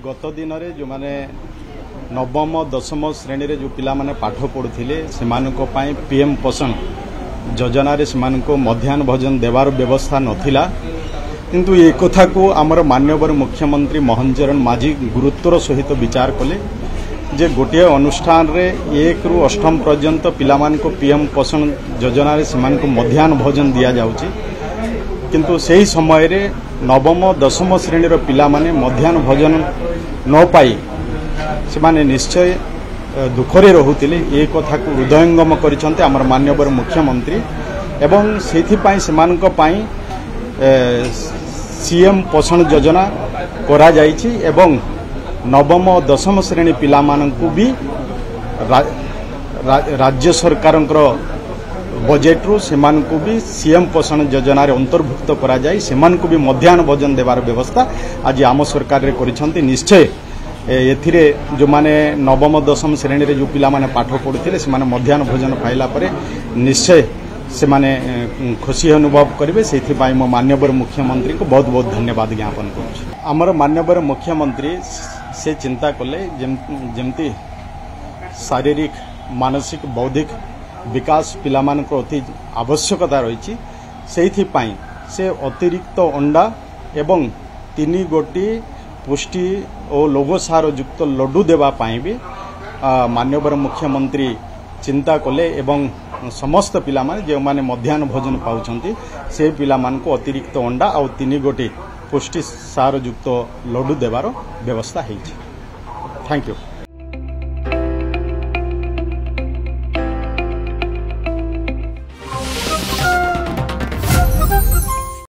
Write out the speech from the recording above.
गत दिन में जो माने नवम दशम श्रेणी रे जो पिला माने पाठ पढ़ुथिले सेमानको पई पीएम पोषण योजना रे सेमानको मध्याह्न भोजन देवार व्यवस्था नथिला किंतु ए कथा को आमर माननीय मुख्यमंत्री मोहन चरण माझी गुरुत्वर सहित विचार कले जे गोटे अनुष्ठान रे 1 रु 8 पर्यंत पिला मानको पीएम पोषण योजना रे सेमानको मध्याह्न भोजन दिया जाउची किंतु सही समय रे नवम दशम श्रेणी रो पिला माने मध्याह्न भोजन न पाई से माने निश्चय दुखरे रहुतिले ए कथा को हृदयंगम करिसंते हमर माननीय मुख्यमंत्री एवं सेथि पई सेमानक पई सीएम पोषण योजना करा जाइछि एवं नवम दशम श्रेणी पिला मानकु भी राज्य सरकारंकर बजेट रु सेमानकु भी सीएम पोषण योजना रे अंतर्भुक्त करा जाई सेमानकु भी मध्याह्न भोजन देवार व्यवस्था आज आम सरकार रे करिसंती निश्चय एथिरे जो माने नवम दशम श्रेणी रे जो पिला माने पाठ पढ़ुथिले से माने मध्याह्न भोजन पाइला परे निश्चय से माने खुशी अनुभव करिवे सेथि पई म माननीय मुख्यमंत्री को बहुत बहुत धन्यवाद ज्ञापन करू। हमर माननीय मुख्यमंत्री से चिंता कले जेमती शारीरिक मानसिक बौद्धिक विकास पिला मानक अति आवश्यकता रही सेथि पई से अतिरिक्त अंडा एवं 3 गोटी पुष्टि और लोगो सार युक्त लड्डू देवा पाई भी माननीय मुख्यमंत्री चिंता कले एवं समस्त पिला माने जे माने मध्याह्न भोजन पाउछंती से पिला मान को अतिरिक्त अंडा और 3 गोटी पुष्टि सार युक्त लड्डू देवार व्यवस्था है। Thank you.